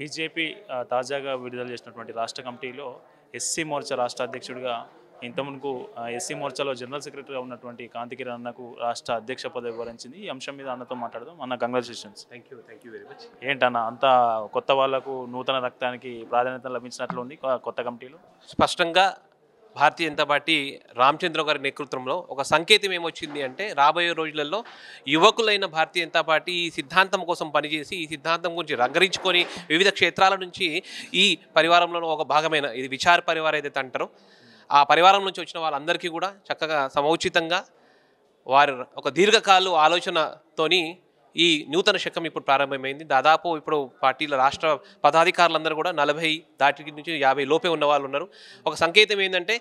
BJP తాజాగా విడుదల చేసినటువంటి రాష్ట్ర కమిటీలో ఎస్సీ మోర్చా రాష్ట్ర అధ్యక్షుడిగా ఇంతకుముందు ఎస్సీ మోర్చాలో జనరల్ సెక్రటరీగా ఉన్నటువంటి కాంతికిరణ్ అన్నకు రాష్ట్ర అధ్యక్ష పదవి వరించింది. ఈ అంశం మీద అన్నతో మాట్లాడదాం. అన్న, congratulations. Thank you very much. ఏంటన్న అంతా కొత్త వాళ్లకు నూతన రక్తానికి ప్రాధాన్యత లభించినట్లు ఉంది కొత్త కమిటీలో? స్పష్టంగా భారతీయ జనతా పార్టీ రామచంద్ర గారి నేతృత్వంలో ఒక సంకేతం ఏమొచ్చింది అంటే, రాబోయే రోజులలో యువకులైన భారతీయ జనతా పార్టీ ఈ సిద్ధాంతం కోసం పనిచేసి ఈ సిద్ధాంతం గురించి రంగరించుకొని వివిధ క్షేత్రాల నుంచి ఈ పరివారంలో ఒక భాగమైన ఇది విచార పరివారం ఏదైతే అంటారో ఆ పరివారం నుంచి వచ్చిన వాళ్ళందరికీ కూడా చక్కగా సమౌచితంగా వారు ఒక దీర్ఘకాల ఆలోచనతోని ఈ నూతన శకం ఇప్పుడు ప్రారంభమైంది. దాదాపు ఇప్పుడు పార్టీల రాష్ట్ర పదాధికారులందరూ కూడా 40 దాటి నుంచి 50 లోపే ఉన్న వాళ్ళు ఉన్నారు. ఒక సంకేతం ఏంటంటే,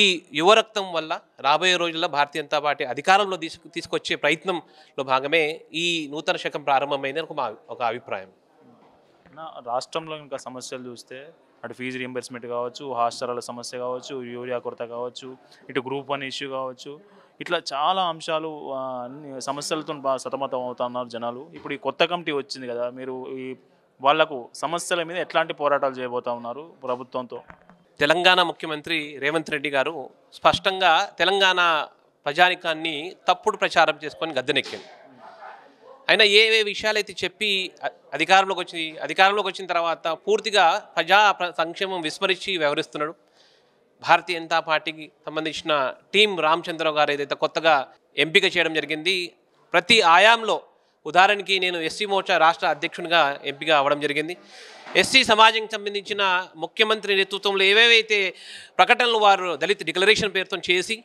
ఈ యువరక్తం వల్ల రాబోయే రోజుల్లో భారతీయ జనతా పార్టీ అధికారంలో తీసుకొచ్చే ప్రయత్నంలో భాగమే ఈ నూతన శకం ప్రారంభమైంది అని ఒక అభిప్రాయం. రాష్ట్రంలో ఇంకా సమస్యలు చూస్తే అటు ఫీజు రీయింబర్స్మెంట్ కావచ్చు, హాస్టల్ సమస్య కావచ్చు, యూరియా కొరత కావచ్చు, ఇటు గ్రూప్ 1 ఇష్యూ కావచ్చు, ఇట్లా చాలా అంశాలు సమస్యలతో బాగా సతమతం అవుతున్నారు జనాలు. ఇప్పుడు ఈ కొత్త కమిటీ వచ్చింది కదా, మీరు ఈ వాళ్లకు సమస్యల మీద ఎట్లాంటి పోరాటాలు చేయబోతా ఉన్నారు ప్రభుత్వంతో? తెలంగాణ ముఖ్యమంత్రి రేవంత్ రెడ్డి గారు స్పష్టంగా తెలంగాణ ప్రజానికాన్ని తప్పుడు ప్రచారం చేసుకొని గద్దెనెక్కింది. అయినా ఏ విషయాలైతే చెప్పి అధికారంలోకి వచ్చిన తర్వాత పూర్తిగా ప్రజా సంక్షేమం విస్మరించి వ్యవహరిస్తున్నాడు. భారతీయ జనతా పార్టీకి సంబంధించిన టీం రామచంద్ర గారు ఏదైతే కొత్తగా ఎంపిక చేయడం జరిగింది, ప్రతి ఆయాంలో ఉదాహరణకి నేను ఎస్సీ మోర్చా రాష్ట్ర అధ్యక్షునిగా ఎంపిక అవ్వడం జరిగింది. ఎస్సీ సమాజానికి సంబంధించిన ముఖ్యమంత్రి నేతృత్వంలో ఏవేవైతే ప్రకటనలు వారు దళిత డిక్లరేషన్ పేరుతో చేసి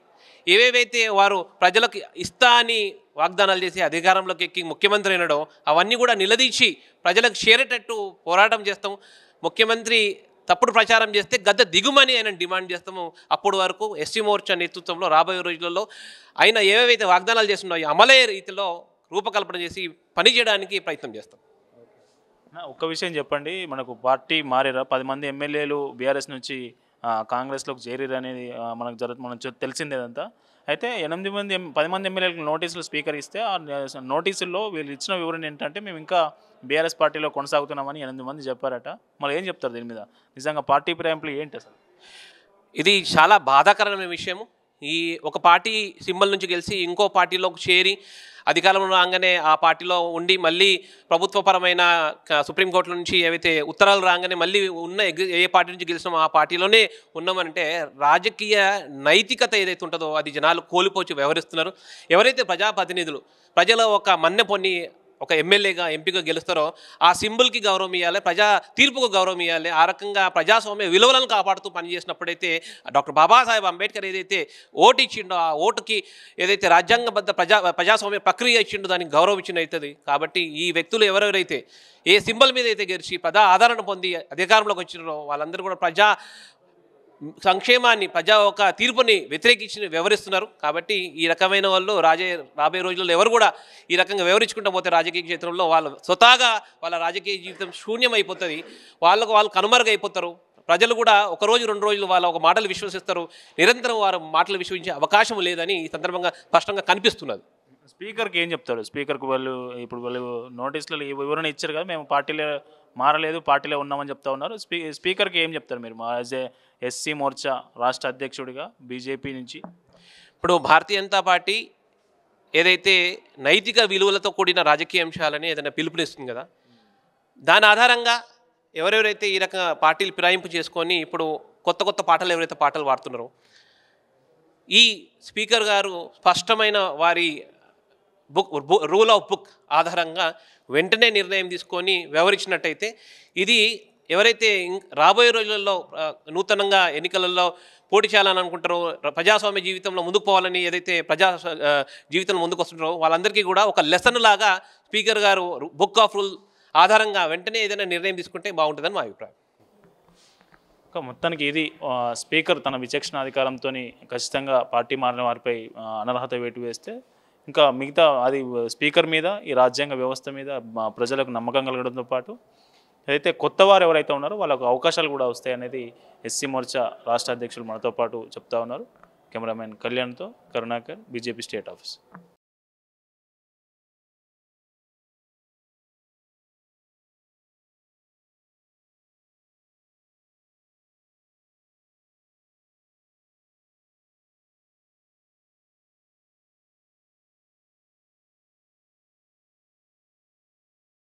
ఏవేవైతే వారు ప్రజలకు ఇస్తా అని వాగ్దానాలు చేసి అధికారంలోకి ఎక్కి ముఖ్యమంత్రి అయినడో అవన్నీ కూడా నిలదీసి ప్రజలకు చేరేటట్టు పోరాటం చేస్తాము. ముఖ్యమంత్రి తప్పుడు ప్రచారం చేస్తే గద్దె దిగుమని ఆయన డిమాండ్ చేస్తాము. అప్పటి వరకు ఎస్సీ మోర్చా నేతృత్వంలో రాబోయే రోజులలో ఆయన ఏవేవైతే వాగ్దానాలు చేస్తున్నాయో అమలయ్యే రీతిలో రూపకల్పన చేసి పనిచేయడానికి ప్రయత్నం చేస్తాం. ఒక్క విషయం చెప్పండి, మనకు పార్టీ మారేరా? 10 మంది ఎమ్మెల్యేలు బీఆర్ఎస్ నుంచి కాంగ్రెస్లోకి చేరిరు అనేది మనకు తెలిసిందేదంతా. అయితే 10 మంది ఎమ్మెల్యేలకు నోటీసులు స్పీకర్ ఇస్తే ఆ నోటీసుల్లో వీళ్ళు ఇచ్చిన వివరణ ఏంటంటే, మేము ఇంకా బీఆర్ఎస్ పార్టీలో కొనసాగుతున్నామని 8 మంది చెప్పారట. మళ్ళీ ఏం చెప్తారు దీని మీద? నిజంగా పార్టీ ఫిరాయింపులు ఏంటి అసలు? ఇది చాలా బాధాకరమైన విషయము. ఈ ఒక పార్టీ సింబల్ నుంచి గెలిచి ఇంకో పార్టీలోకి చేరి అధికారంలో రాగానే ఆ పార్టీలో ఉండి మళ్ళీ ప్రభుత్వపరమైన సుప్రీంకోర్టు నుంచి ఏవైతే ఉత్తరాలు రాగానే మళ్ళీ ఉన్న ఏ పార్టీ నుంచి గెలిచినామో ఆ పార్టీలోనే ఉన్నామంటే రాజకీయ నైతికత ఏదైతే ఉంటుందో అది జనాలు కోల్పోచి వ్యవహరిస్తున్నారు. ఎవరైతే ప్రజాప్రతినిధులు ప్రజల ఒక మన్నె పొన్ని ఒక ఎమ్మెల్యేగా ఎంపీగా గెలుస్తారో ఆ సింబల్కి గౌరవం ఇవ్వాలి, ప్రజా తీర్పుకు గౌరవం ఇవ్వాలి. ఆ రకంగా ప్రజాస్వామ్య విలువలను కాపాడుతూ పనిచేసినప్పుడైతే డాక్టర్ బాబాసాహెబ్ అంబేద్కర్ ఏదైతే ఓటు ఇచ్చిండో ఆ ఓటుకి ఏదైతే రాజ్యాంగబద్ధ ప్రజాస్వామ్య ప్రక్రియ ఇచ్చిండో దానికి గౌరవం ఇచ్చిన అవుతుంది. కాబట్టి ఈ వ్యక్తులు ఎవరెవరైతే ఏ సింబల్ మీద అయితే గెలిచి ప్రజా ఆదరణ పొంది అధికారంలోకి వచ్చినారో వాళ్ళందరూ కూడా ప్రజా సంక్షేమాన్ని ప్రజా ఒక తీర్పుని వ్యతిరేకించి వ్యవహరిస్తున్నారు. కాబట్టి ఈ రకమైన వాళ్ళు రాబోయే రోజుల్లో ఎవరు కూడా ఈ రకంగా వ్యవహరించుకుంటూ పోతే రాజకీయ క్షేత్రంలో వాళ్ళు స్వతహాగా వాళ్ళ రాజకీయ జీవితం శూన్యం అయిపోతుంది. వాళ్ళు కనుమరుగైపోతారు. ప్రజలు కూడా ఒక రోజు 2 రోజులు వాళ్ళ ఒక మాటలు విశ్వసిస్తారు. నిరంతరం వారు మాటలు విశ్వసించే అవకాశం లేదని ఈ సందర్భంగా స్పష్టంగా కనిపిస్తున్నది. స్పీకర్కి ఏం చెప్తారు? స్పీకర్కి వాళ్ళు నోటీసులలో ఈ వివరణ ఇచ్చారు కదా, మేము పార్టీలో మారలేదు, పార్టీలో ఉన్నామని చెప్తా ఉన్నారు. స్పీకర్కి ఏం చెప్తారు మీరు యాజ్ ఏ ఎస్సీ మోర్చా రాష్ట్ర అధ్యక్షుడిగా బీజేపీ నుంచి? ఇప్పుడు భారతీయ జనతా పార్టీ ఏదైతే నైతిక విలువలతో కూడిన రాజకీయ అంశాలని ఏదైనా పిలుపునిస్తుంది కదా, దాని ఆధారంగా ఎవరెవరైతే ఈ రకంగా పార్టీలు ఫిరాయింపు చేసుకొని ఇప్పుడు కొత్త పాటలు ఎవరైతే పాటలు పాడుతున్నారో ఈ స్పీకర్ గారు స్పష్టమైన వారి రూల్ ఆఫ్ బుక్ ఆధారంగా వెంటనే నిర్ణయం తీసుకొని వ్యవహరించినట్టయితే ఇది ఎవరైతే రాబోయే రోజులలో నూతనంగా ఎన్నికలలో పోటీ చేయాలని అనుకుంటారో, ప్రజాస్వామ్య జీవితంలో ముందుకు పోవాలని ఏదైతే జీవితంలో ముందుకు వస్తుంటారో వాళ్ళందరికీ కూడా ఒక లెసన్ లాగా స్పీకర్ గారు బుక్ ఆఫ్ రూల్ ఆధారంగా వెంటనే ఏదైనా నిర్ణయం తీసుకుంటే బాగుంటుందని మా అభిప్రాయం. మొత్తానికి ఇది స్పీకర్ తన విచక్షణ అధికారంతో ఖచ్చితంగా పార్టీ మారిన వారిపై అనర్హత వేటు వేస్తే ఇంకా మిగతా అది స్పీకర్ మీద ఈ రాజ్యాంగ వ్యవస్థ మీద ప్రజలకు నమ్మకం కలగడంతో పాటు అయితే కొత్త వారు ఎవరైతే ఉన్నారో వాళ్ళకు అవకాశాలు కూడా వస్తాయి అనేది ఎస్సీ మోర్చా రాష్ట్ర అధ్యక్షులు మనతో పాటు చెప్తా ఉన్నారు. కెమెరామెన్ కళ్యాణ్తో కరుణాకర్, బీజేపీ స్టేట్ ఆఫీస్.